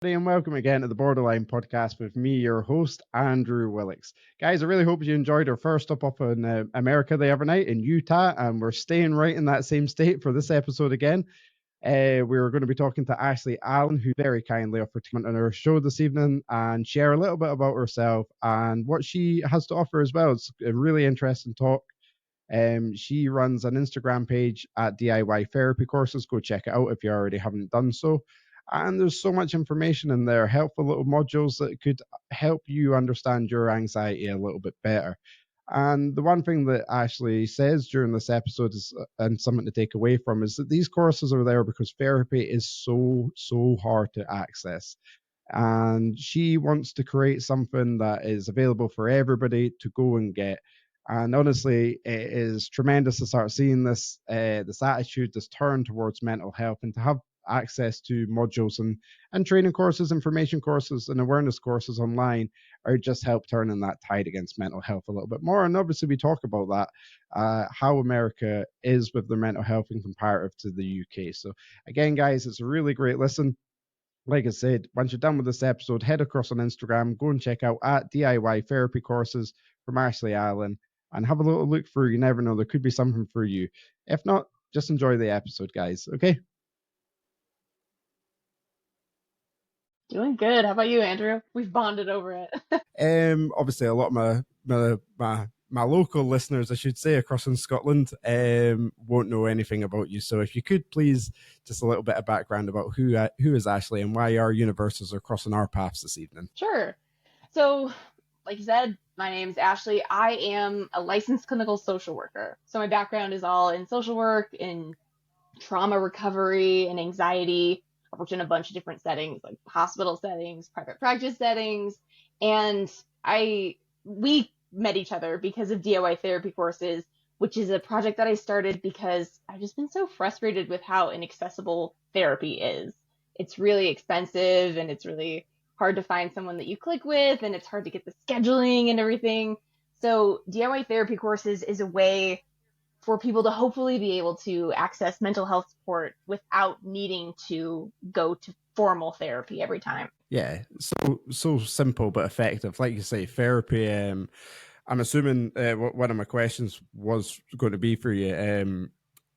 And welcome again to the Borderline podcast with me, your host, Andrew Willix. Guys, I really hope you enjoyed our first stop up in America the other night in Utah, and we're staying right in that same state for this episode again. We're going to be talking to Ashley Allen, who very kindly offered to come on our show this evening and share a little bit about herself and what she has to offer as well. It's a really interesting talk. She runs an Instagram page at DIY Therapy Courses. Go check it out if you already haven't done so. And there's so much information in there, helpful little modules that could help you understand your anxiety a little bit better. And the one thing that Ashley says during this episode is, and something to take away from, is that these courses are there because therapy is so hard to access. And she wants to create something that is available for everybody to go and get. And honestly, it is tremendous to start seeing this attitude, this turn towards mental health, and to have access to modules and training courses, information courses, and awareness courses online are just help turning that tide against mental health a little bit more. And obviously, we talk about that, how America is with their mental health in comparative to the UK. So again, guys, it's a really great listen. Like I said, once you're done with this episode, head across on Instagram, go and check out at DIY Therapy Courses from Ashley Allen and have a little look through. You never know, there could be something for you. If not, just enjoy the episode, guys. Okay? Doing good. How about you, Andrew? We've bonded over it. Obviously, a lot of my local listeners, I should say, across in Scotland, won't know anything about you. So if you could please, just a little bit of background about who is Ashley and why our universes are crossing our paths this evening. Sure. So, like you said, my name's Ashley. I am a licensed clinical social worker. So my background is all in social work, in trauma recovery, and anxiety. I've worked in a bunch of different settings, like hospital settings, private practice settings, and we met each other because of DIY Therapy Courses, which is a project that I started because I've just been so frustrated with how inaccessible therapy is. It's really expensive and it's really hard to find someone that you click with, and it's hard to get the scheduling and everything. So DIY Therapy Courses is a way for people to hopefully be able to access mental health support without needing to go to formal therapy every time. Yeah, so simple but effective. Like you say, therapy. I'm assuming one of my questions was going to be for you.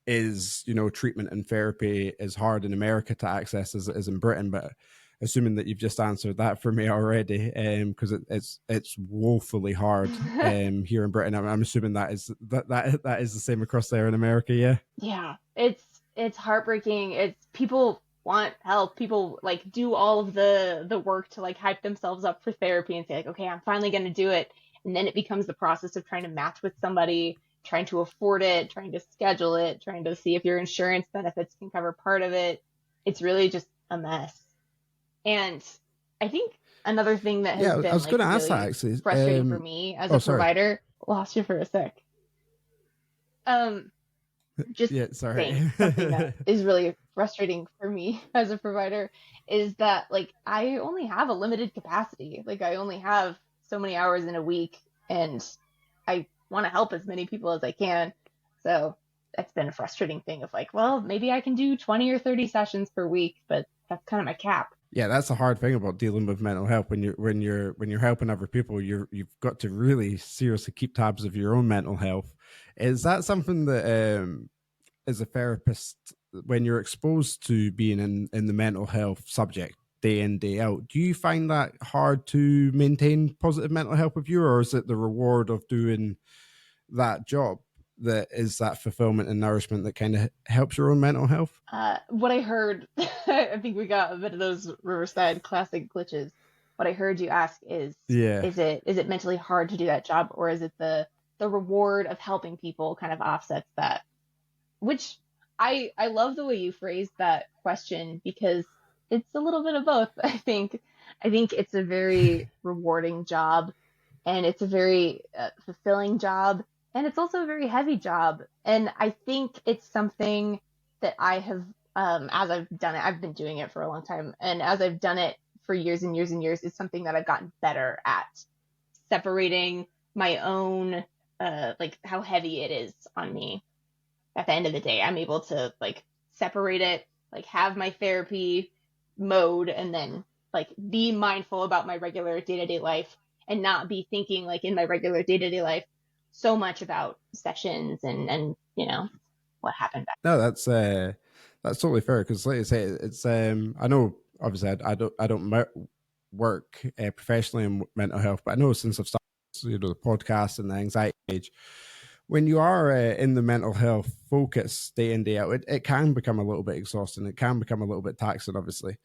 Is treatment and therapy is hard in America to access as in Britain, but assuming that you've just answered that for me already, because it's woefully hard here in Britain. I'm assuming that is the same across there in America. Yeah, it's heartbreaking. It's people want help. People like do all of the work to like hype themselves up for therapy and say like, okay, I'm finally going to do it. And then it becomes the process of trying to match with somebody, trying to afford it, trying to schedule it, trying to see if your insurance benefits can cover part of it. It's really just a mess. And I think another thing that has been I was like going to ask really that actually. frustrating for me as a provider, lost you for a sec. Just saying something that is really frustrating for me as a provider is that like I only have a limited capacity. Like I only have so many hours in a week, and I want to help as many people as I can. So that's been a frustrating thing of like, well, maybe I can do 20 or 30 sessions per week, but that's kind of my cap. Yeah, that's the hard thing about dealing with mental health. When you're helping other people, you've got to really seriously keep tabs of your own mental health. Is that something that as a therapist, when you're exposed to being in the mental health subject day in, day out, do you find that hard to maintain positive mental health with you, or is it the reward of doing that job that is that fulfillment and nourishment that kind of helps your own mental health? What I heard, I think we got a bit of those Riverside classic glitches. What I heard you ask is it mentally hard to do that job, or is it the reward of helping people kind of offsets that? Which I love the way you phrased that question because it's a little bit of both. I think it's a very rewarding job, and it's a very fulfilling job, and it's also a very heavy job. And I think it's something that I have, as I've done it, I've been doing it for a long time, and as I've done it for years and years and years, it's something that I've gotten better at separating my own, like how heavy it is on me. At the end of the day, I'm able to like separate it, like have my therapy mode, and then like be mindful about my regular day-to-day life and not be thinking like in my regular day-to-day life so much about sessions and you know what happened back. No, that's totally fair, because like I say, it's I know obviously I don't work professionally in mental health, but I know since I've started, you know, the podcast and the anxiety page, when you are in the mental health focus day in day out, it can become a little bit exhausting. It can become a little bit taxing, obviously.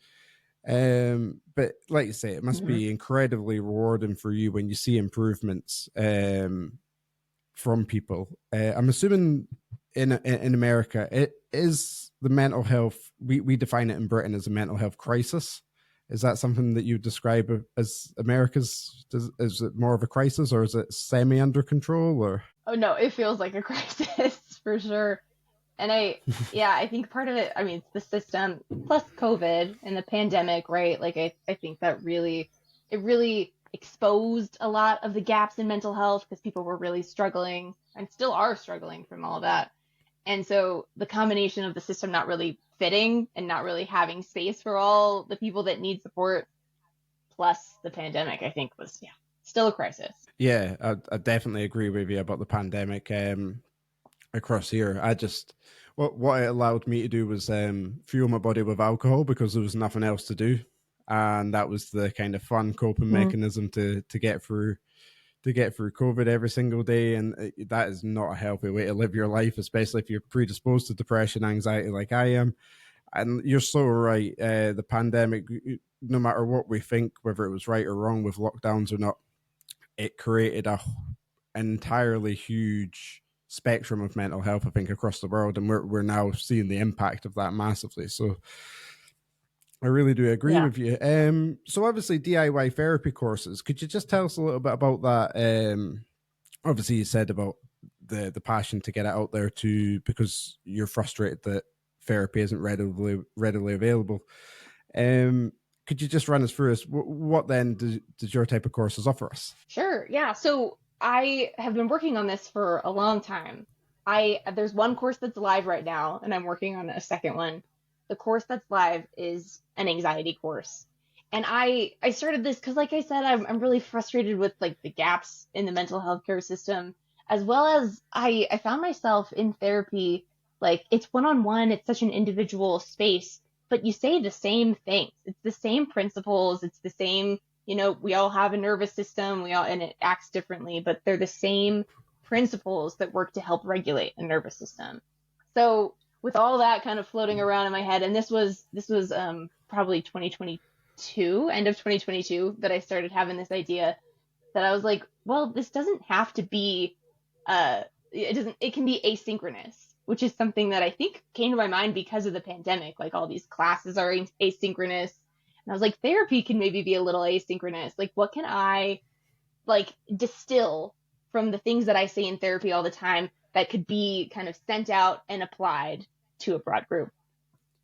But like you say, it must be incredibly rewarding for you when you see improvements from people. I'm assuming in America, it is the mental health. We define it in Britain as a mental health crisis. Is that something that you describe as America's? Is it more of a crisis, or is it semi under control? Or oh no, it feels like a crisis for sure. And I think part of it, I mean, it's the system plus COVID and the pandemic, right? Like I think that really exposed a lot of the gaps in mental health because people were really struggling and still are struggling from all of that. And so the combination of the system not really fitting and not really having space for all the people that need support, plus the pandemic, I think was still a crisis. Yeah, I definitely agree with you about the pandemic. Across here, I just what it allowed me to do was fuel my body with alcohol because there was nothing else to do, and that was the kind of fun coping mechanism to get through COVID every single day. And that is not a healthy way to live your life, especially if you're predisposed to depression, anxiety like I am. And you're so right. The pandemic, no matter what we think, whether it was right or wrong with lockdowns or not, it created an entirely huge spectrum of mental health, I think, across the world, and we're now seeing the impact of that massively. So I really do agree with you. So obviously DIY therapy courses, could you just tell us a little bit about that? Obviously you said about the passion to get it out there too, because you're frustrated that therapy isn't readily available. Could you just run us through what then does your type of courses offer us? Sure. Yeah. So I have been working on this for a long time. There's one course that's live right now, and I'm working on a second one. The course that's live is an anxiety course. And I started this because, like I said, I'm really frustrated with like the gaps in the mental health care system, as well as I found myself in therapy, like it's one-on-one, it's such an individual space, but you say the same things. It's the same principles, it's the same, you know, we all have a nervous system, and it acts differently, but they're the same principles that work to help regulate a nervous system. So with all that kind of floating around in my head, and this was probably 2022, end of 2022, that I started having this idea that I was like, well, this doesn't have to be, it can be asynchronous, which is something that I think came to my mind because of the pandemic. Like all these classes are asynchronous. And I was like, therapy can maybe be a little asynchronous. Like, what can I like distill from the things that I say in therapy all the time that could be kind of sent out and applied to a broad group?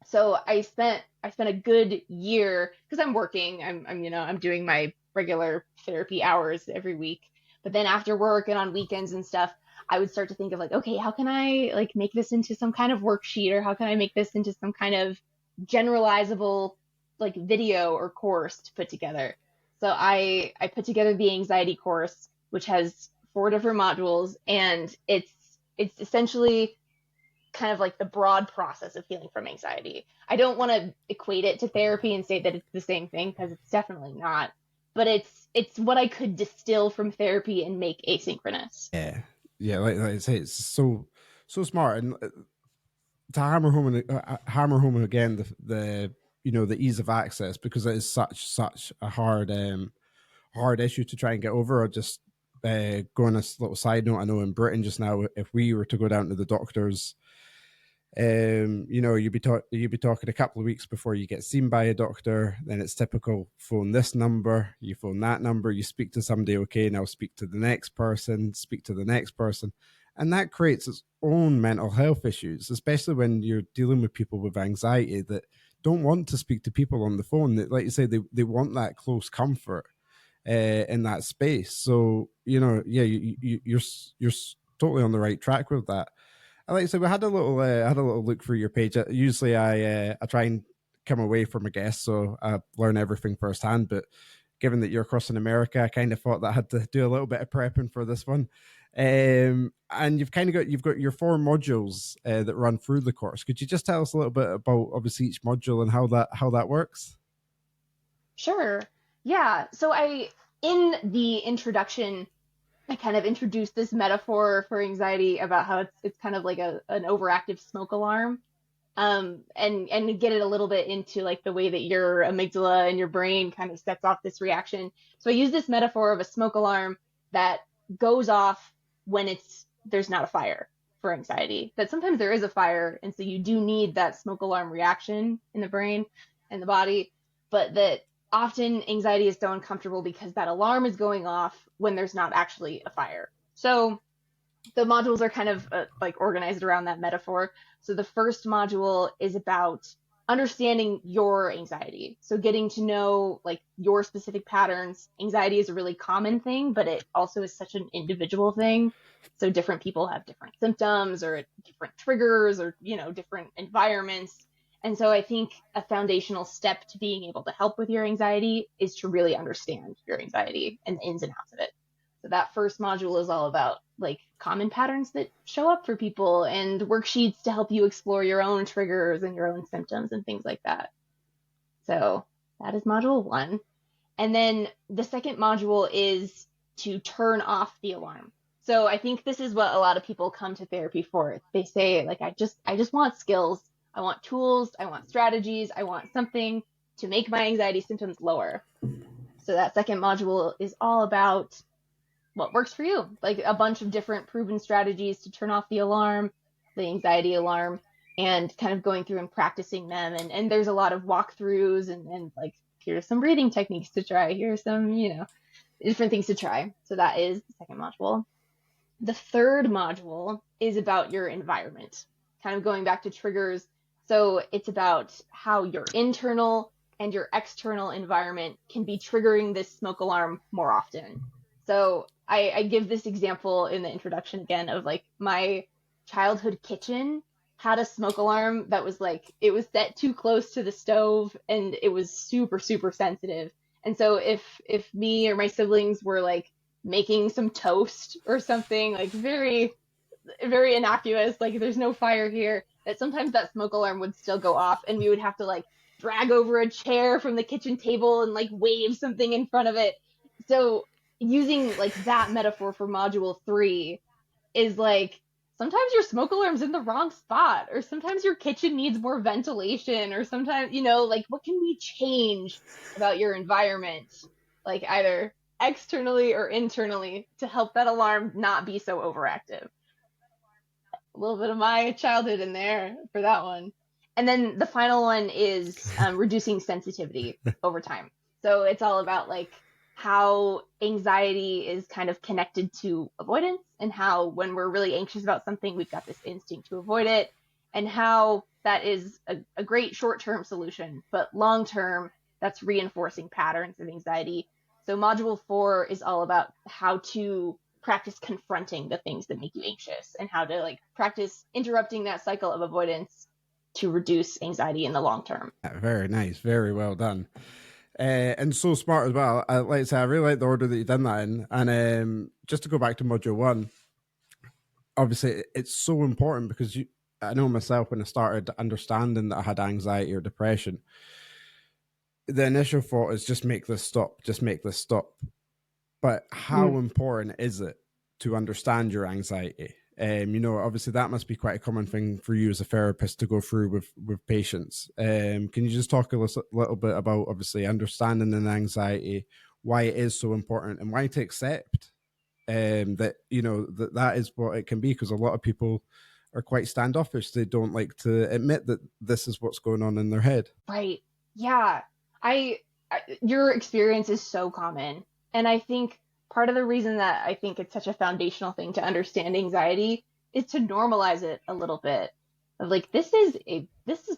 So I spent a good year, because I'm working, I'm doing my regular therapy hours every week. But then after work and on weekends and stuff, I would start to think of like, okay, how can I like make this into some kind of worksheet, or how can I make this into some kind of generalizable like video or course to put together. So I put together the anxiety course, which has 4 different modules, and it's essentially kind of like the broad process of healing from anxiety. I don't want to equate it to therapy and say that it's the same thing, because it's definitely not. But it's what I could distill from therapy and make asynchronous. Yeah, like I say, it's so smart. And to hammer home again the you know, the ease of access, because it is such a hard issue to try and get over. Or just go on a little side note, I know in Britain just now, if we were to go down to the doctors, you know, you'd be talking a couple of weeks before you get seen by a doctor. Then it's typical, phone this number, you phone that number, you speak to somebody, okay, now speak to the next person, and that creates its own mental health issues, especially when you're dealing with people with anxiety that don't want to speak to people on the phone. That, like you say, they want that close comfort in that space. So, you know, yeah, you're totally on the right track with that. Like I said, we had a little look through your page. Usually I try and come away from a guest, so I learn everything firsthand. But given that you're crossing America, I kind of thought that I had to do a little bit of prepping for this one. And you've got your 4 modules that run through the course. Could you just tell us a little bit about obviously each module and how that works? Sure. Yeah. So in the introduction, I kind of introduced this metaphor for anxiety about how it's kind of like an overactive smoke alarm. And get it a little bit into like the way that your amygdala and your brain kind of sets off this reaction. So I use this metaphor of a smoke alarm that goes off when there's not a fire for anxiety. That sometimes there is a fire, and so you do need that smoke alarm reaction in the brain and the body, but that often anxiety is so uncomfortable because that alarm is going off when there's not actually a fire. So the modules are kind of like organized around that metaphor. So the first module is about understanding your anxiety. So getting to know like your specific patterns. Anxiety is a really common thing, but it also is such an individual thing. So different people have different symptoms or different triggers or, different environments. And so I think a foundational step to being able to help with your anxiety is to really understand your anxiety and the ins and outs of it. So that first module is all about like common patterns that show up for people and worksheets to help you explore your own triggers and your own symptoms and things like that. So that is module 1. And then the second module is to turn off the alarm. So I think this is what a lot of people come to therapy for. They say like, I just want skills. I want tools, I want strategies, I want something to make my anxiety symptoms lower. So that second module is all about what works for you, like a bunch of different proven strategies to turn off the alarm, the anxiety alarm, and kind of going through and practicing them. And there's a lot of walkthroughs and like, here's some breathing techniques to try, here's some, different things to try. So that is the second module. The third module is about your environment, kind of going back to triggers. So it's about how your internal and your external environment can be triggering this smoke alarm more often. So I give this example in the introduction again of like my childhood kitchen had a smoke alarm that was like, it was set too close to the stove and it was super, super sensitive. And so if me or my siblings were like making some toast or something like very, very innocuous, like there's no fire here, that sometimes that smoke alarm would still go off and we would have to like drag over a chair from the kitchen table and like wave something in front of it. So using like that metaphor for module 3 is like, sometimes your smoke alarm's in the wrong spot, or sometimes your kitchen needs more ventilation, or sometimes, like what can we change about your environment, like either externally or internally, to help that alarm not be so overactive. A little bit of my childhood in there for that one. And then the final one is reducing sensitivity over time. So it's all about like how anxiety is kind of connected to avoidance, and how when we're really anxious about something, we've got this instinct to avoid it, and how that is a great short-term solution, but long-term, that's reinforcing patterns of anxiety. So module 4 is all about how to practice confronting the things that make you anxious and how to like practice interrupting that cycle of avoidance to reduce anxiety in the long term. Very nice. Very well done. And so smart as well. Like I say, I really like the order that you've done that in. And just to go back to module 1, obviously it's so important because I know myself when I started understanding that I had anxiety or depression, the initial thought is just make this stop. But how important is it to understand your anxiety? Obviously that must be quite a common thing for you as a therapist to go through with patients. Can you just talk a little bit about obviously understanding an anxiety, why it is so important, and why to accept that is what it can be? Because a lot of people are quite standoffish. They don't like to admit that this is what's going on in their head. Right. Yeah. Your experience is so common. And I think part of the reason that I think it's such a foundational thing to understand anxiety is to normalize it a little bit. Of like, this is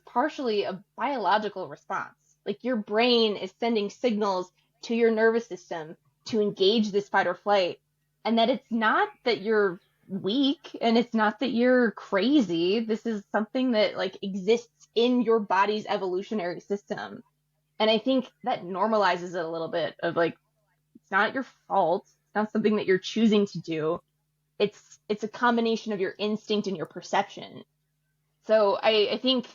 partially a biological response. Like your brain is sending signals to your nervous system to engage this fight or flight. And that it's not that you're weak, and it's not that you're crazy. This is something that like exists in your body's evolutionary system. And I think that normalizes it a little bit of like, it's not your fault. It's not something that you're choosing to do. It's a combination of your instinct and your perception. So I think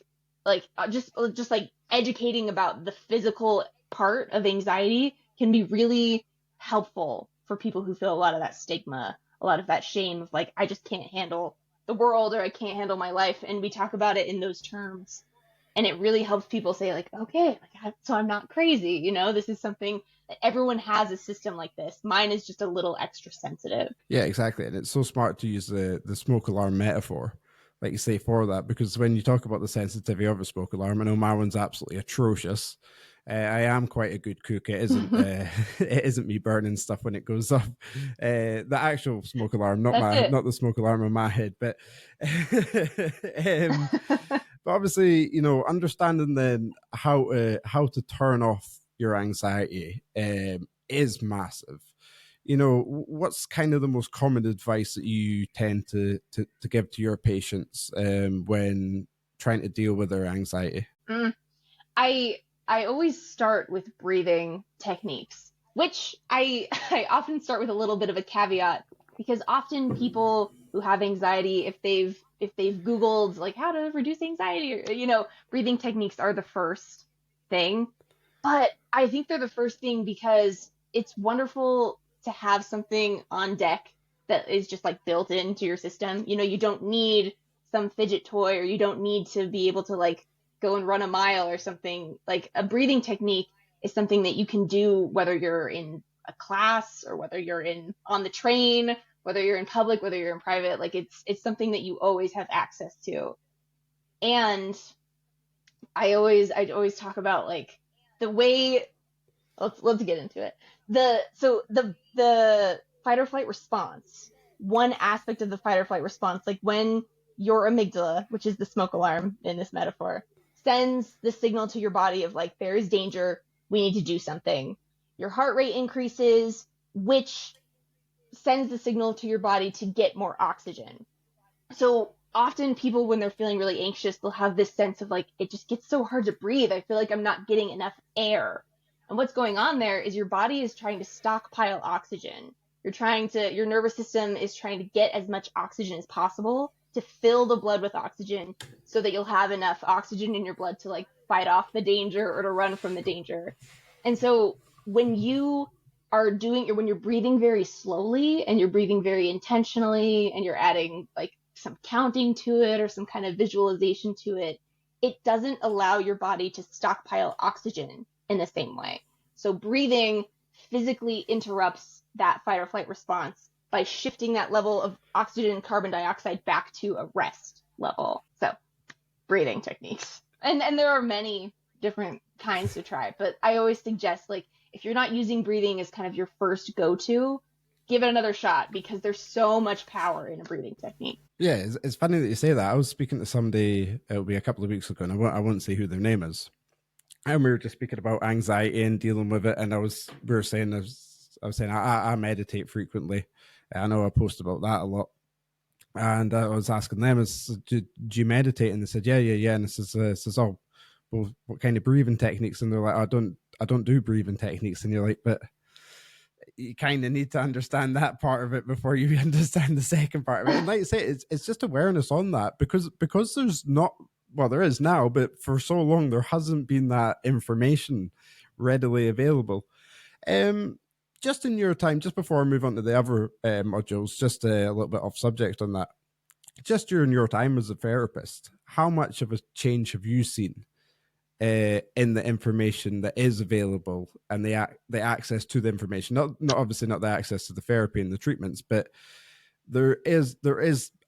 like just like educating about the physical part of anxiety can be really helpful for people who feel a lot of that stigma, a lot of that shame of like, I just can't handle the world or I can't handle my life. And we talk about it in those terms. And it really helps people say like, okay, so I'm not crazy. You know, this is something that everyone has a system like this. Mine is just a little extra sensitive. Yeah, exactly. And it's so smart to use the smoke alarm metaphor, like you say, for that, because when you talk about the sensitivity of a smoke alarm, I know my one's absolutely atrocious. I am quite a good cook. It isn't it isn't me burning stuff when it goes off. The actual smoke alarm, not the smoke alarm in my head, but but obviously, you know, understanding then how to turn off your anxiety is massive. You know, what's kind of the most common advice that you tend to give to your patients when trying to deal with their anxiety? I always start with breathing techniques, which I I often start with a little bit of a caveat, because often people who have anxiety, if they've Googled like how to reduce anxiety, or, you know, breathing techniques are the first thing. But I think they're the first thing because it's wonderful to have something on deck that is just like built into your system. You know, you don't need some fidget toy, or you don't need to be able to like go and run a mile or something. Like a breathing technique is something that you can do whether you're in a class or whether you're in on the train, whether you're in public, whether you're in private. Like it's something that you always have access to. And I always talk about like the way, let's get into it. The fight or flight response, one aspect of the fight or flight response, like when your amygdala, which is the smoke alarm in this metaphor, sends the signal to your body of like, there is danger, we need to do something. Your heart rate increases, which sends the signal to your body to get more oxygen. So often people, when they're feeling really anxious, they'll have this sense of like, it just gets so hard to breathe. I feel like I'm not getting enough air. And what's going on there is your body is trying to stockpile oxygen. Your nervous system is trying to get as much oxygen as possible to fill the blood with oxygen so that you'll have enough oxygen in your blood to like fight off the danger or to run from the danger. And so when you're breathing very slowly and you're breathing very intentionally and you're adding like some counting to it or some kind of visualization to it, it doesn't allow your body to stockpile oxygen in the same way. So breathing physically interrupts that fight or flight response by shifting that level of oxygen and carbon dioxide back to a rest level. So breathing techniques. And there are many different kinds to try, but I always suggest like if you're not using breathing as kind of your first go-to, give it another shot because there's so much power in a breathing technique. Yeah, it's funny that you say that. I was speaking to somebody, it'll be a couple of weeks ago, and I won't say who their name is. And we were just speaking about anxiety and dealing with it. And I was saying I meditate frequently. I know I post about that a lot. And I was asking them, do you meditate? And they said, yeah. And this is all, well, what kind of breathing techniques? And they're like, I don't do breathing techniques. And you're like, but you kind of need to understand that part of it before you understand the second part of it. And like you say, it's just awareness on that because there's not, well, there is now, but for so long there hasn't been that information readily available. Just in your time, just before I move on to the other modules, just a little bit off subject on that. Just during your time as a therapist, how much of a change have you seen in the information that is available and the access to the information? Not obviously not the access to the therapy and the treatments, but there is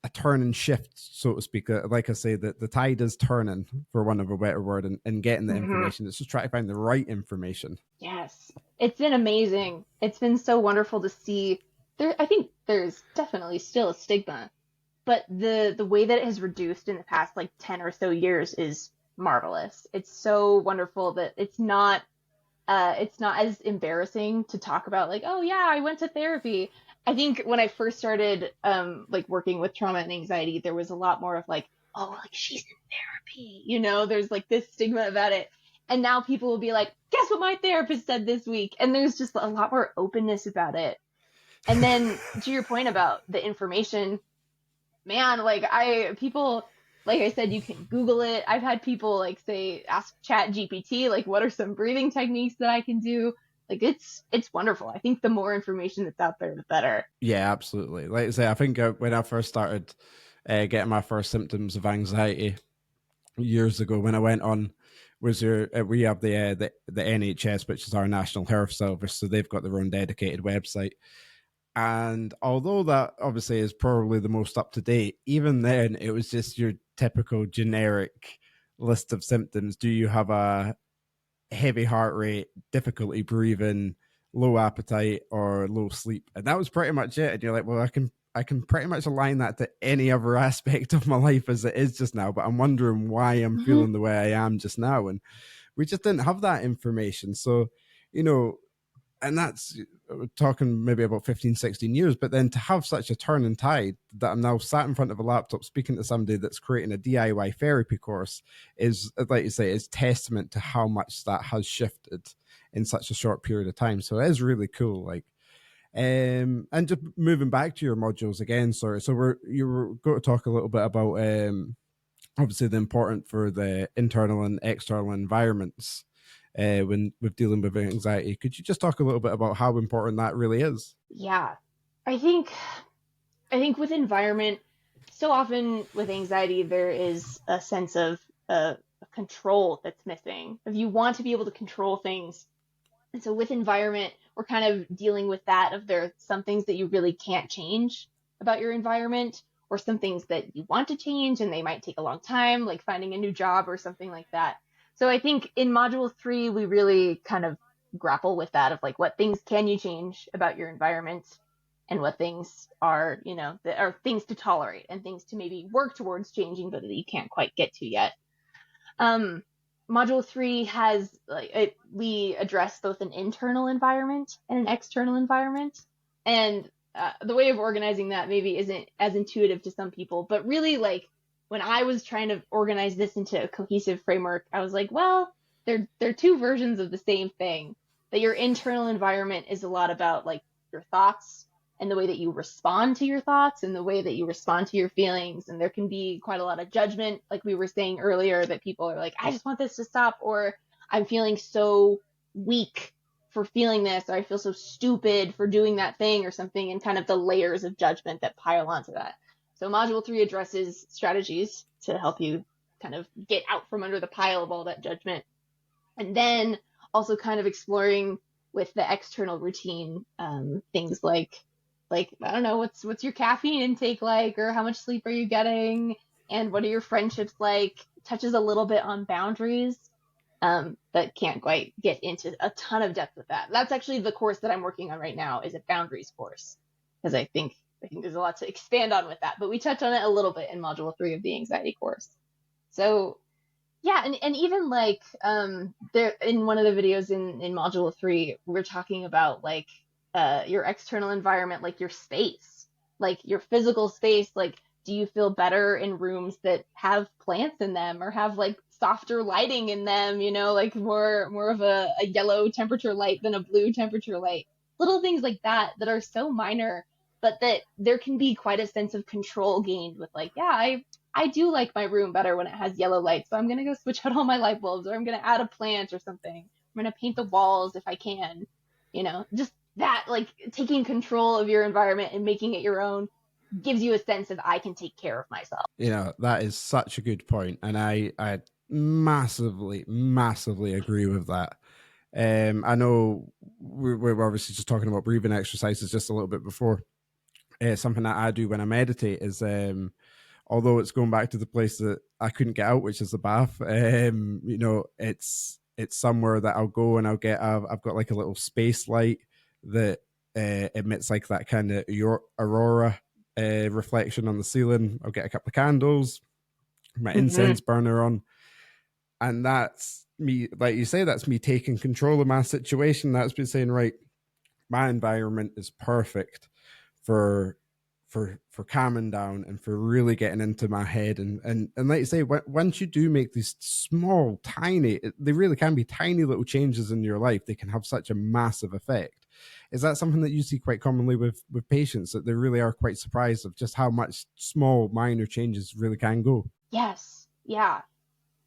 a turn and shift, so to speak. Like I say, that the tide is turning, for one of a better word, and getting the information. It's just trying to find the right information. Yes, it's been amazing. It's been so wonderful to see. I think there's definitely still a stigma, but the way that it has reduced in the past like 10 or so years is marvelous. It's so wonderful that it's not as embarrassing to talk about like, oh yeah, I went to therapy. I think when I first started like working with trauma and anxiety, there was a lot more of like, oh, like she's in therapy, there's like this stigma about it. And now people will be like, guess what my therapist said this week? And there's just a lot more openness about it. And then to your point about the information, man, like people, like I said, you can Google it. I've had people like say, ask Chat GPT, like, what are some breathing techniques that I can do? Like it's wonderful. I think the more information that's out there, the better. Yeah, absolutely. Like I say, I think when I first started getting my first symptoms of anxiety years ago, when I went on, we have the NHS, which is our National Health Service, so they've got their own dedicated website. And although that obviously is probably the most up to date, even then it was just your typical generic list of symptoms. Do you have a heavy heart rate, difficulty breathing, low appetite, or low sleep? And that was pretty much it. And you're like, well, I can pretty much align that to any other aspect of my life as it is just now, but I'm wondering why I'm feeling the way I am just now. And we just didn't have that information. So, and that's talking maybe about 15, 16 years, but then to have such a turn and tide that I'm now sat in front of a laptop speaking to somebody that's creating a DIY therapy course is, like you say, is testament to how much that has shifted in such a short period of time. So it is really cool. Like, and just moving back to your modules again, sorry. So you were going to talk a little bit about obviously the important for the internal and external environments when with dealing with anxiety. Could you just talk a little bit about how important that really is? Yeah, I think with environment, so often with anxiety, there is a sense of control that's missing. If you want to be able to control things, and so with environment, we're kind of dealing with that. If there are some things that you really can't change about your environment, or some things that you want to change and they might take a long time, like finding a new job or something like that. So I think in module 3, we really kind of grapple with that of like, what things can you change about your environment and what things are, that are things to tolerate and things to maybe work towards changing, but that you can't quite get to yet. Module 3 has we address both an internal environment and an external environment. And the way of organizing that maybe isn't as intuitive to some people, but really like when I was trying to organize this into a cohesive framework, I was like, well, they're two versions of the same thing. That your internal environment is a lot about like your thoughts and the way that you respond to your thoughts and the way that you respond to your feelings. And there can be quite a lot of judgment, like we were saying earlier, that people are like, I just want this to stop, or I'm feeling so weak for feeling this, or I feel so stupid for doing that thing or something, and kind of the layers of judgment that pile onto that. So module 3 addresses strategies to help you kind of get out from under the pile of all that judgment. And then also kind of exploring with the external routine, things like, I don't know, what's your caffeine intake like, or how much sleep are you getting, and what are your friendships like? Touches a little bit on boundaries, but can't quite get into a ton of depth with that. That's actually the course that I'm working on right now, is a boundaries course, because I think there's a lot to expand on with that, but we touch on it a little bit in module 3 of the anxiety course. So yeah, and even like there in one of the videos in module 3, we're talking about like your external environment, like your space, like your physical space. Like, do you feel better in rooms that have plants in them or have like softer lighting in them, like more of a yellow temperature light than a blue temperature light? Little things like that are so minor, but that there can be quite a sense of control gained with like, yeah, I do like my room better when it has yellow light, so I'm going to go switch out all my light bulbs, or I'm going to add a plant or something. I'm going to paint the walls if I can, just that, like taking control of your environment and making it your own gives you a sense of I can take care of myself. That is such a good point. And I massively, massively agree with that. I know we're obviously just talking about breathing exercises just a little bit before. Something that I do when I meditate is, although it's going back to the place that I couldn't get out, which is the bath, it's somewhere that I'll go and I've got like a little space light that emits like that kind of aurora reflection on the ceiling. I'll get a couple of candles, my incense burner on, and that's me, like you say, that's me taking control of my situation. That's me saying, right, my environment is perfect for calming down and for really getting into my head. And like you say, once you do make these small, tiny, they really can be tiny little changes in your life, they can have such a massive effect. Is that something that you see quite commonly with patients, that they really are quite surprised of just how much small, minor changes really can go? Yes. Yeah.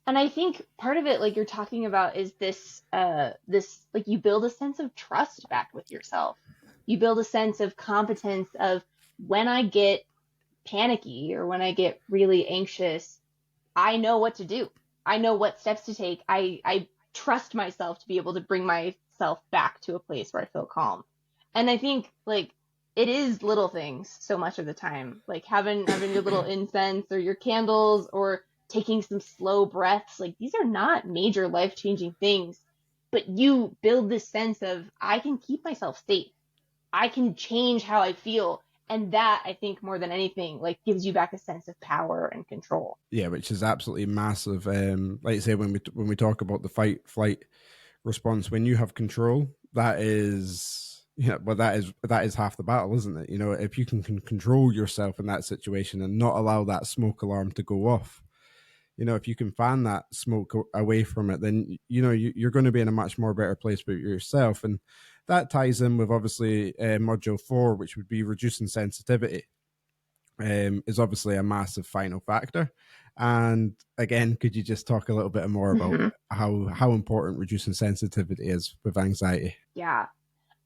And I think part of it, like you're talking about, is this like you build a sense of trust back with yourself. You build a sense of competence of, when I get panicky or when I get really anxious, I know what to do. I know what steps to take. I trust myself to be able to bring myself back to a place where I feel calm. And I think, like, it is little things so much of the time, like having your little incense or your candles, or taking some slow breaths. Like, these are not major life-changing things, but you build this sense of, I can keep myself safe. I can change how I feel. And that, I think, more than anything, like, gives you back a sense of power and control. Yeah, which is absolutely massive. Like I say, when we talk about the fight flight response, when you have control, that is, well, that is half the battle, isn't it? If you can control yourself in that situation and not allow that smoke alarm to go off, if you can fan that smoke away from it, then you're going to be in a much more better place with yourself. And that ties in with, obviously, module 4, which would be reducing sensitivity. Is obviously a massive final factor. And again, could you just talk a little bit more about how important reducing sensitivity is with anxiety? Yeah.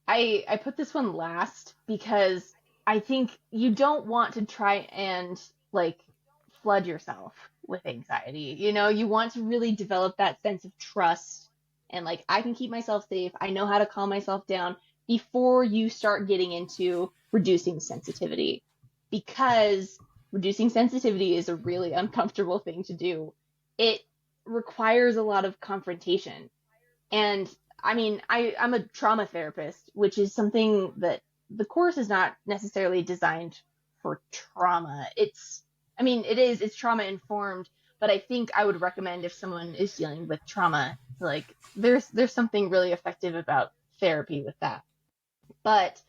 I put this one last because I think you don't want to try and, like, flood yourself with anxiety. You want to really develop that sense of trust and, like, I can keep myself safe. I know how to calm myself down before you start getting into reducing sensitivity, because reducing sensitivity is a really uncomfortable thing to do. It requires a lot of confrontation. And I mean, I'm a trauma therapist, which is something that the course is not necessarily designed for trauma. It's trauma informed, but I think I would recommend, if someone is dealing with trauma, like, there's something really effective about therapy with that. But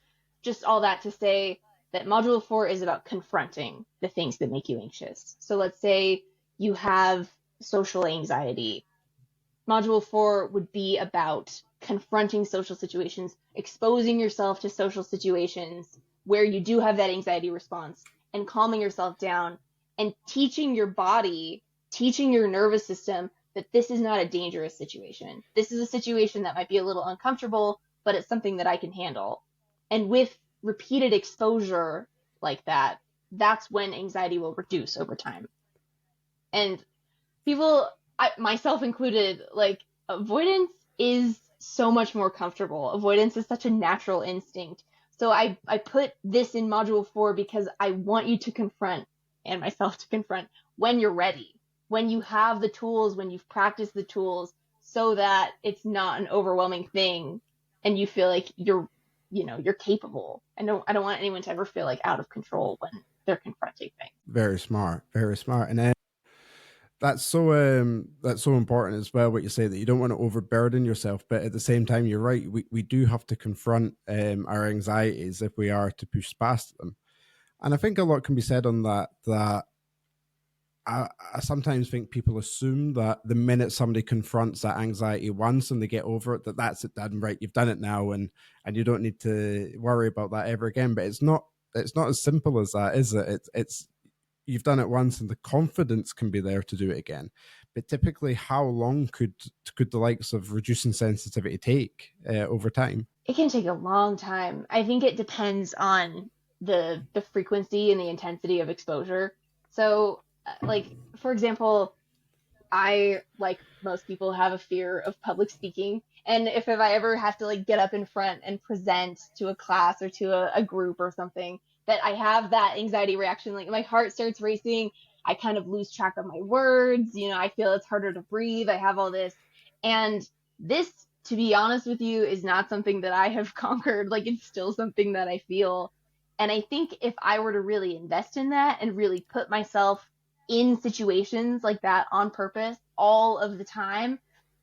just all that to say that module 4 is about confronting the things that make you anxious. So let's say you have social anxiety. Module 4 would be about confronting social situations, exposing yourself to social situations where you do have that anxiety response, and calming yourself down and teaching your body, teaching your nervous system that this is not a dangerous situation. This is a situation that might be a little uncomfortable, but it's something that I can handle. And with repeated exposure like that, that's when anxiety will reduce over time. And people, myself included, like, avoidance is so much more comfortable. Avoidance is such a natural instinct. So I put this in module 4 because I want you to confront, and myself to confront, when you're ready, when you have the tools, when you've practiced the tools, so that it's not an overwhelming thing and you feel like you're capable. I don't want anyone to ever feel like out of control when they're confronting things. Very smart, very smart. And that's so important as well, what you say, that you don't want to overburden yourself, but at the same time, you're right, we do have to confront our anxieties if we are to push past them. And I think a lot can be said on that I sometimes think people assume that the minute somebody confronts that anxiety once and they get over it, that's it done, right? You've done it now, and you don't need to worry about that ever again. But it's not as simple as that, is it? It's you've done it once, and the confidence can be there to do it again. But typically, how long could the likes of reducing sensitivity take over time? It can take a long time. I think it depends on the frequency and the intensity of exposure. So, like, for example, I, like most people, have a fear of public speaking. And if I ever have to, like, get up in front and present to a class or to a group or something, that I have that anxiety reaction, like, my heart starts racing. I kind of lose track of my words. I feel it's harder to breathe. I have all this. And this, to be honest with you, is not something that I have conquered. Like, it's still something that I feel. And I think if I were to really invest in that and really put myself in situations like that on purpose all of the time,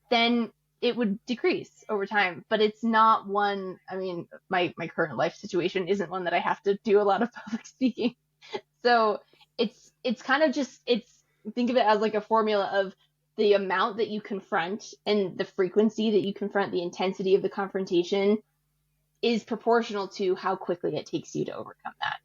then it would decrease over time, but it's not one, I mean, my current life situation isn't one that I have to do a lot of public speaking. So it's kind of just, think of it as like a formula of the amount that you confront and the frequency that you confront, the intensity of the confrontation is proportional to how quickly it takes you to overcome that.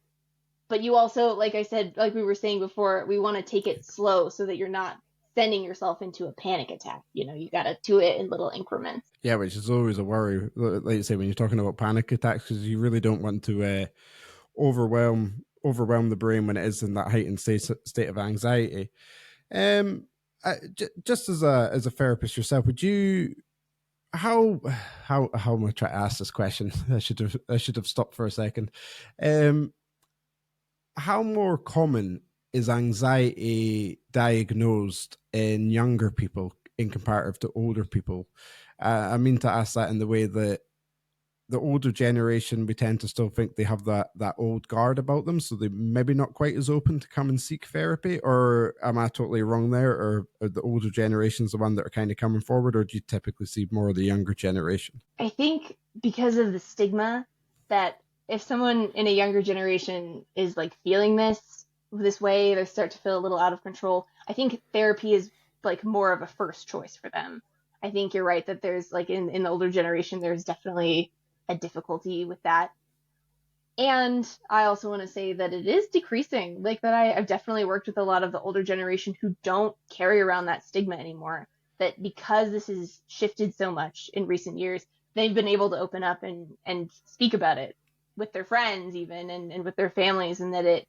But you also, like I said, like we were saying before, we want to take it slow so that you're not sending yourself into a panic attack. You got to do it in little increments. Yeah, which is always a worry, like you say, when you're talking about panic attacks, because you really don't want to overwhelm the brain when it is in that heightened state of anxiety. Just as a therapist yourself, would you how am I trying to ask this question? I should have stopped for a second. How more common is anxiety diagnosed in younger people in comparative to older people? I mean to ask that in the way that the older generation, we tend to still think they have that old guard about them, so they maybe not quite as open to come and seek therapy. Or am I totally wrong there? Or are the older generations the one that are kind of coming forward, or do you typically see more of the younger generation? I think because of the stigma, that if someone in a younger generation is like feeling this way, they start to feel a little out of control, I think therapy is like more of a first choice for them. I think you're right that there's like in the older generation, there's definitely a difficulty with that. And I also want to say that it is decreasing, like that I've definitely worked with a lot of the older generation who don't carry around that stigma anymore, that because this has shifted so much in recent years, they've been able to open up and speak about it with their friends even and with their families. And that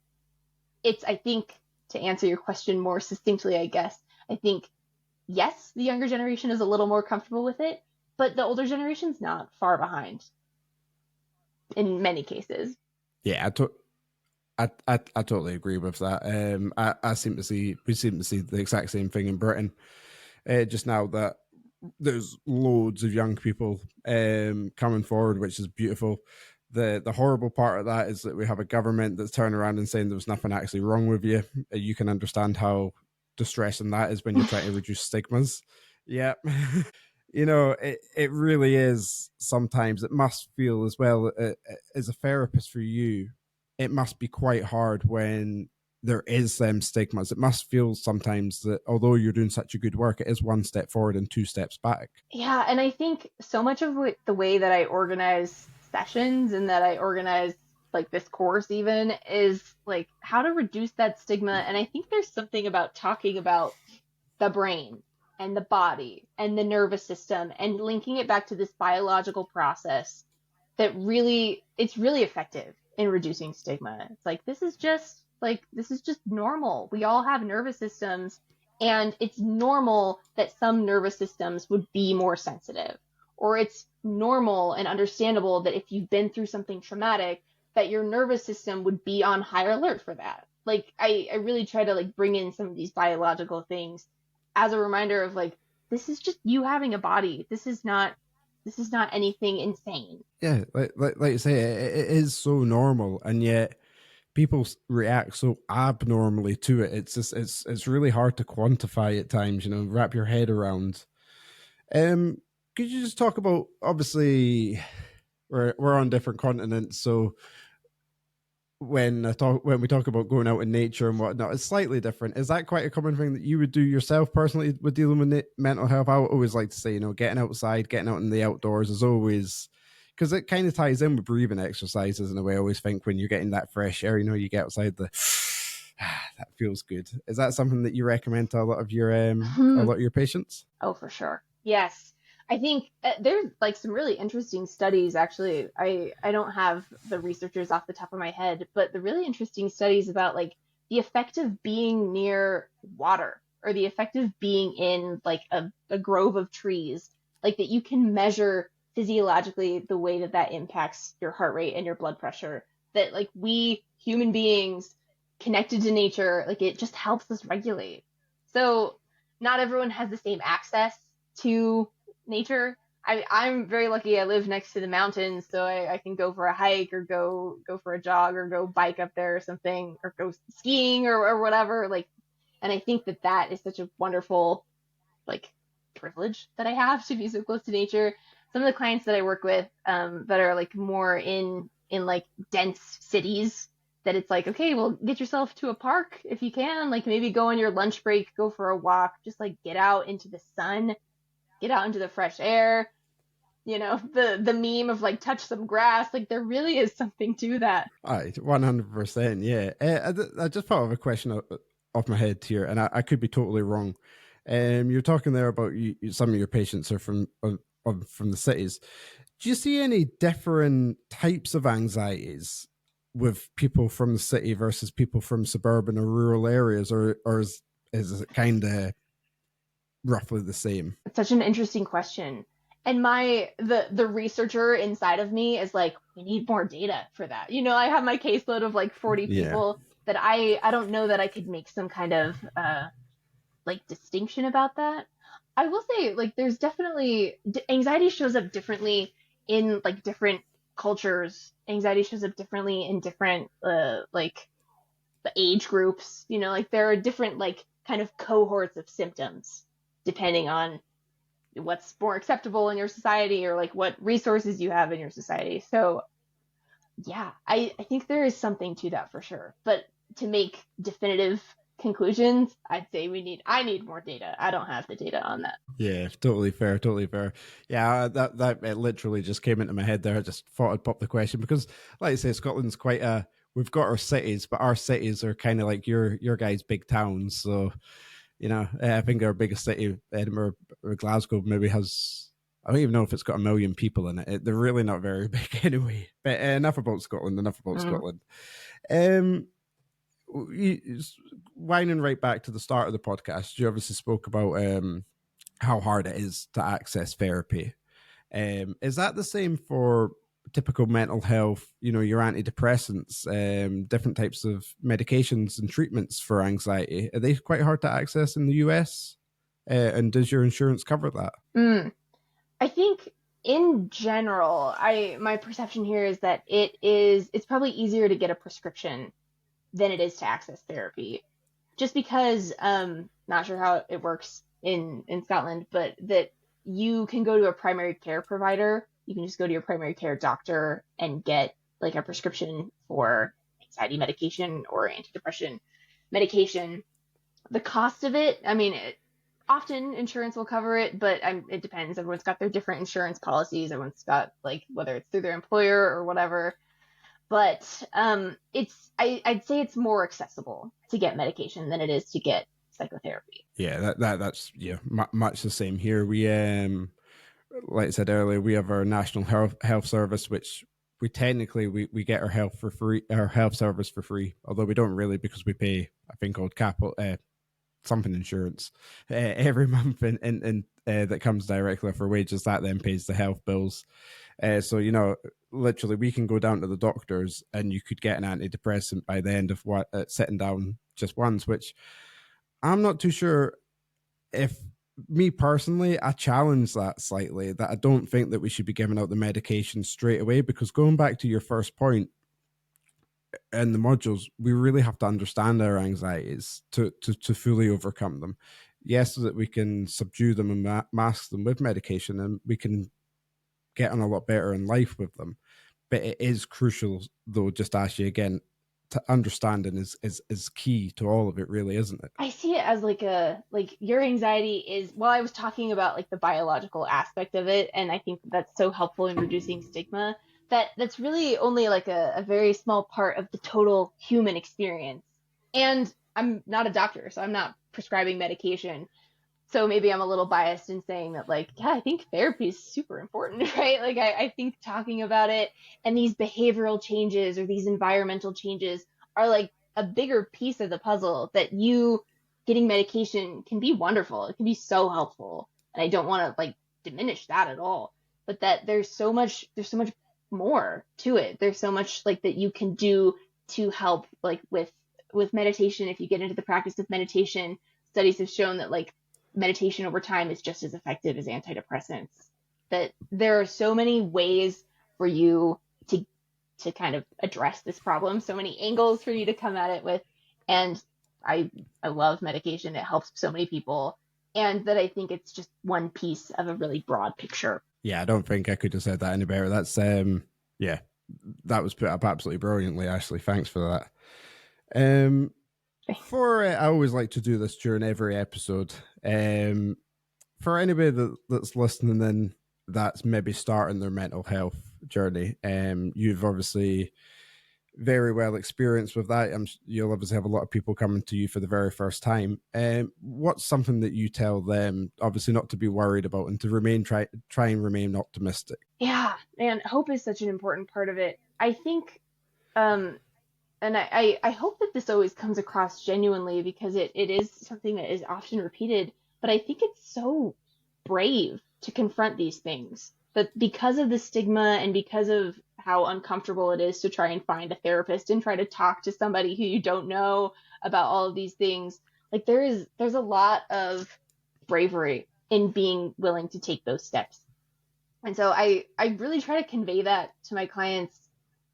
it's, I think, to answer your question more succinctly, I guess, I think, yes, the younger generation is a little more comfortable with it, but the older generation's not far behind in many cases. Yeah, I totally agree with that. We seem to see the exact same thing in Britain just now, that there's loads of young people coming forward, which is beautiful. The horrible part of that is that we have a government that's turning around and saying there's nothing actually wrong with you. You can understand how distressing that is when you're trying to reduce stigmas. Yeah. It really is. Sometimes it must feel as well, as a therapist for you, it must be quite hard when there is them stigmas. It must feel sometimes that although you're doing such a good work, it is one step forward and two steps back. Yeah, and I think so much of the way that I organize sessions and that I organize like this course even is like how to reduce that stigma. And I think there's something about talking about the brain and the body and the nervous system and linking it back to this biological process that it's really effective in reducing stigma. It's like this is just normal. We all have nervous systems, and it's normal that some nervous systems would be more sensitive, or it's normal and understandable that if you've been through something traumatic, that your nervous system would be on higher alert for that. Like I really try to like bring in some of these biological things as a reminder of like, this is just you having a body. This is not anything insane. Yeah, like you say, it is so normal, and yet people react so abnormally to it. It's just it's really hard to quantify at times. Wrap your head around. Could you just talk about, obviously, we're on different continents, so when we talk about going out in nature and whatnot, it's slightly different. Is that quite a common thing that you would do yourself personally with dealing with mental health? I always like to say, getting outside, getting out in the outdoors is always, because it kind of ties in with breathing exercises in a way. I always think when you're getting that fresh air, you get outside, that feels good. Is that something that you recommend to a lot of your patients? Oh, for sure. Yes. I think there's like some really interesting studies, actually. I don't have the researchers off the top of my head, but the really interesting studies about like the effect of being near water or the effect of being in like a grove of trees, like that you can measure physiologically the way that impacts your heart rate and your blood pressure. That like we human beings connected to nature, like it just helps us regulate. So not everyone has the same access to nature. I'm very lucky. I live next to the mountains, so I can go for a hike or go for a jog or go bike up there or something, or go skiing or whatever. Like, and I think that is such a wonderful like privilege that I have to be so close to nature. Some of the clients that I work with that are like more in like dense cities, that it's like, okay, well, get yourself to a park if you can, like maybe go on your lunch break, go for a walk, just like get out into the sun, get out into the fresh air. You know, the meme of like touch some grass, like there really is something to that. 100%. Yeah. I just thought of a question off my head here, and I could be totally wrong. You're talking there about some of your patients are from the cities. Do you see any different types of anxieties with people from the city versus people from suburban or rural areas, or is it kind of roughly the same? It's such an interesting question. And the researcher inside of me is like, we need more data for that. You know, I have my caseload of like 40 people that I don't know that I could make some kind of like distinction about that. I will say, like, there's definitely anxiety shows up differently in like different cultures. Anxiety shows up differently in different like the age groups. You know, like there are different like kind of cohorts of symptoms depending on what's more acceptable in your society or like what resources you have in your society. So yeah, I think there is something to that for sure. But to make definitive conclusions, I'd say I need more data. I don't have the data on that. Yeah, totally fair. Yeah, that it literally just came into my head there. I just thought I'd pop the question because, like I say, Scotland's we've got our cities, but our cities are kind of like your guys' big towns. So, you know, I think our biggest city, Edinburgh or Glasgow, maybe has, I don't even know if it's got 1 million people in it. They're really not very big anyway. But enough about Scotland. Scotland. Winding right back to the start of the podcast, you obviously spoke about how hard it is to access therapy. Is that the same for typical mental health, you know, your antidepressants, different types of medications and treatments for anxiety? Are they quite hard to access in the US? And does your insurance cover that? I think in general, my perception here is that it's probably easier to get a prescription than it is to access therapy. Just because, not sure how it works in Scotland, but that you can go to a primary care provider. You can just go to your primary care doctor and get like a prescription for anxiety medication or antidepressant medication. The cost of it, I mean, often insurance will cover it, but it depends. Everyone's got their different insurance policies. Everyone's got like whether it's through their employer or whatever. But I'd say it's more accessible to get medication than it is to get psychotherapy. Yeah, that's much the same here. We like I said earlier, we have our national health service, which we technically we get our health service for free, although we don't really because we pay a thing called capital something insurance every month, and that comes directly off our wages. That then pays the health bills. So, you know, literally we can go down to the doctors and you could get an antidepressant by the end of sitting down just once, which I'm not too sure if, me personally, I challenge that slightly, that I don't think that we should be giving out the medication straight away, because going back to your first point in the modules, we really have to understand our anxieties to fully overcome them. Yes, so that we can subdue them and mask them with medication, and we can get on a lot better in life with them. But it is crucial, though, just actually, again, to understanding is key to all of it, really, isn't it? I see it as like your anxiety is, well, I was talking about like the biological aspect of it, and I think that's so helpful in reducing stigma, that's really only like a very small part of the total human experience. And I'm not a doctor, so I'm not prescribing medication. So maybe I'm a little biased in saying that, like, yeah, I think therapy is super important, right? Like, I think talking about it and these behavioral changes or these environmental changes are like a bigger piece of the puzzle, that you getting medication can be wonderful. It can be so helpful. And I don't want to like diminish that at all, but that there's so much more to it. There's so much like that you can do to help, like with meditation. If you get into the practice of meditation, studies have shown that like meditation over time is just as effective as antidepressants. That there are so many ways for you to kind of address this problem, so many angles for you to come at it with. And I love medication. It helps so many people. Mm-hmm. and that I think it's just one piece of a really broad picture. Yeah, I don't think I could have said that any better. That's yeah, that was put up absolutely brilliantly, Ashley. Thanks for that. I always like to do this during every episode. For anybody that's listening in, that's maybe starting their mental health journey, you've obviously very well experienced with that. You'll obviously have a lot of people coming to you for the very first time. What's something that you tell them, obviously not to be worried about and to try and remain optimistic? Yeah, and hope is such an important part of it. I think, and I hope that this always comes across genuinely, because it is something that is often repeated, but I think it's so brave to confront these things. But because of the stigma and because of how uncomfortable it is to try and find a therapist and try to talk to somebody who you don't know about all of these things, like there's a lot of bravery in being willing to take those steps. And so I really try to convey that to my clients,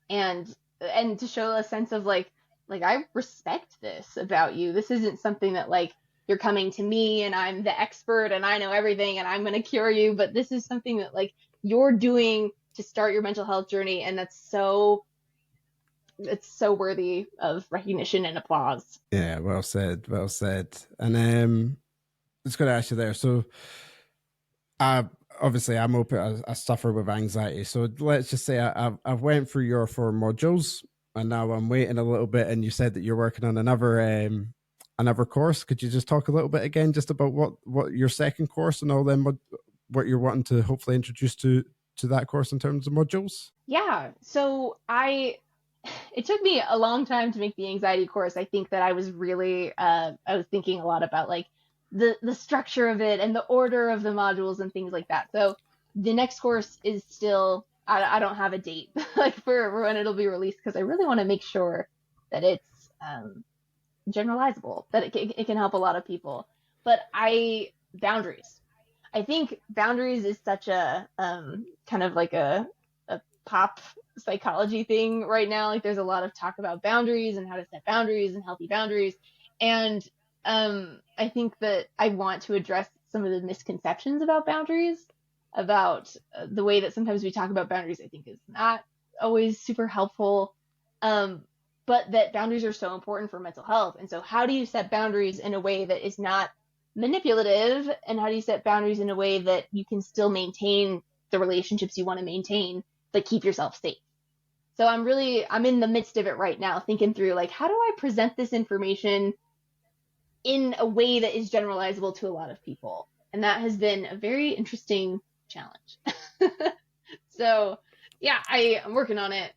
and to show a sense of like I respect this about you. This isn't something that like you're coming to me and I'm the expert and I know everything and I'm going to cure you, but this is something that like you're doing to start your mental health journey, and it's so worthy of recognition and applause. Yeah, well said. And it's going to ask you there. So, obviously, I'm open. I suffer with anxiety. So let's just say I've went through your 4 modules, and now I'm waiting a little bit. And you said that you're working on another course. Could you just talk a little bit again, just about what your second course and all them, what you're wanting to hopefully introduce to that course in terms of modules? Yeah. So it took me a long time to make the anxiety course. I think that I was really, I was thinking a lot about like the structure of it and the order of the modules and things like that. So the next course is still, I don't have a date like for when it'll be released, because I really want to make sure that it's generalizable, that it can help a lot of people. But boundaries. I think boundaries is such a kind of like a pop psychology thing right now. Like there's a lot of talk about boundaries and how to set boundaries and healthy boundaries. And I think that I want to address some of the misconceptions about boundaries, about the way that sometimes we talk about boundaries, I think is not always super helpful. But that boundaries are so important for mental health. And so how do you set boundaries in a way that is not manipulative? And how do you set boundaries in a way that you can still maintain the relationships you want to maintain, but keep yourself safe? So I'm in the midst of it right now, thinking through like, how do I present this information in a way that is generalizable to a lot of people? And that has been a very interesting challenge. So yeah, I'm working on it.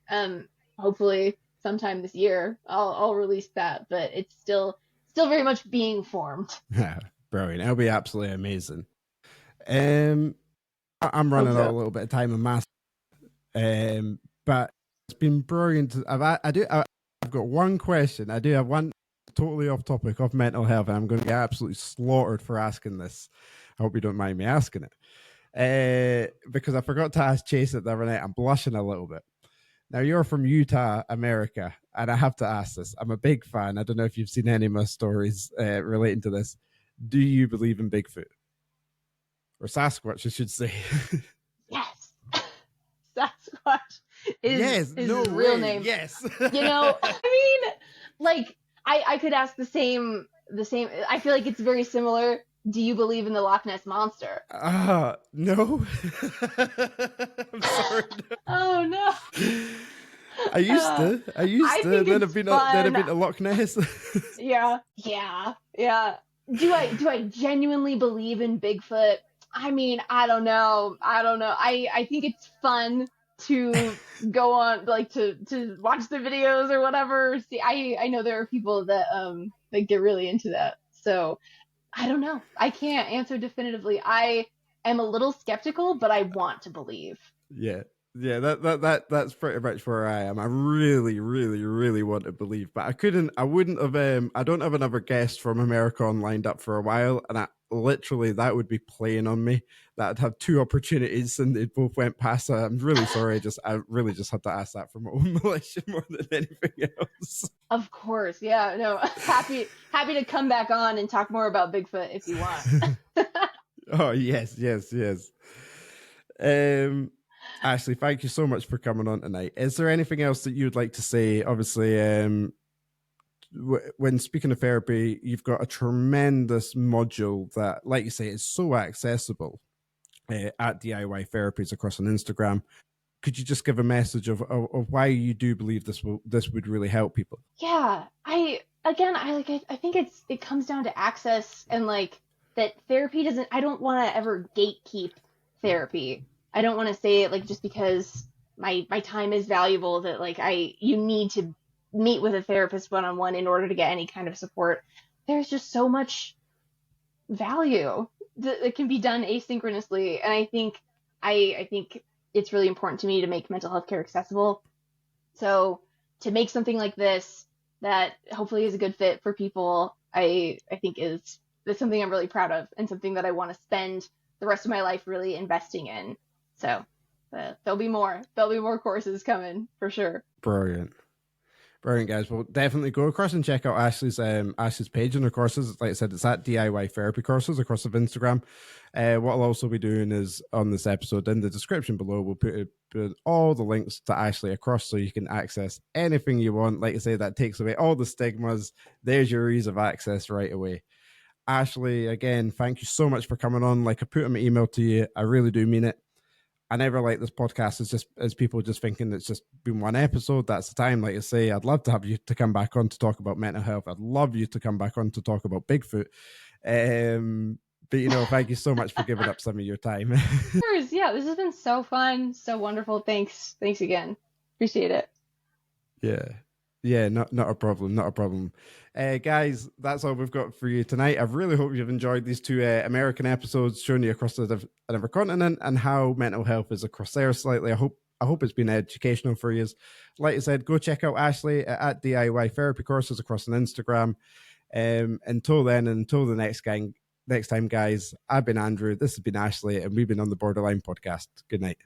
Hopefully sometime this year I'll release that, but it's still very much being formed. Yeah, brilliant. It'll be absolutely amazing. I'm running out a little bit of time and math, but it's been brilliant. I've got one question. I do have one totally off topic of mental health, and I'm going to get absolutely slaughtered for asking this. I hope you don't mind me asking it, because I forgot to ask Chase it the other night. I'm blushing a little bit. Now, you're from Utah, America, and I have to ask this. I'm a big fan. I don't know if you've seen any of my stories relating to this. Do you believe in Bigfoot? Or Sasquatch, I should say. Yes. Sasquatch is his real name. Yes. You know, I mean, like, I could ask the same. I feel like it's very similar. Do you believe in the Loch Ness Monster? No. I'm sorry. No. Oh, no. I used to. Then I've been to Loch Ness. Yeah. Do I genuinely believe in Bigfoot? I mean, I don't know. I think it's fun to go on, like to watch the videos or whatever. See, I know there are people that get really into that. So I don't know. I can't answer definitively. I am a little skeptical, but I want to believe. Yeah. That's pretty much where I am. I really, really, really want to believe, but I don't have another guest from America lined up for a while, and literally that would be playing on me. That I'd have two opportunities and they both went past. So I'm really sorry. I really just had to ask that for my own militia more than anything else. Of course, yeah. No, happy to come back on and talk more about Bigfoot if you want. Oh yes. Ashley, thank you so much for coming on tonight. Is there anything else that you'd like to say? Obviously, when speaking of therapy, you've got a tremendous module that, like you say, is so accessible at DIY Therapies across on Instagram. Could you just give a message of why you do believe this would really help people? Yeah, I think it comes down to access and like that therapy doesn't. I don't want to ever gatekeep therapy. I don't want to say it like just because my time is valuable that like you need to meet with a therapist one-on-one in order to get any kind of support. There's just so much value that can be done asynchronously, and I think it's really important to me to make mental health care accessible. So to make something like this that hopefully is a good fit for people, I think is something I'm really proud of and something that I want to spend the rest of my life really investing in. So there'll be more courses coming for sure. Brilliant, guys. Well, definitely go across and check out Ashley's page on the courses. Like I said, it's at DIY Therapy Courses across of Instagram. What I'll also be doing is on this episode in the description below, we'll put all the links to Ashley across so you can access anything you want. Like I say, that takes away all the stigmas. There's your ease of access right away. Ashley, again, thank you so much for coming on. Like I put in my email to you, I really do mean it. I never like this podcast as people just thinking it's just been one episode. That's the time. Like I say, I'd love to have you to come back on to talk about mental health. I'd love you to come back on to talk about Bigfoot. But thank you so much for giving up some of your time. Of course, yeah, this has been so fun, so wonderful. Thanks again. Appreciate it. Yeah, not a problem. Guys, that's all we've got for you tonight. I really hope you've enjoyed these two American episodes showing you across another continent and how mental health is across there slightly. I hope it's been educational for you. Like I said, go check out Ashley at DIY Therapy Courses across on Instagram. Until then, and until the next time, guys, I've been Andrew, this has been Ashley, and we've been on the Borderline Podcast. Good night.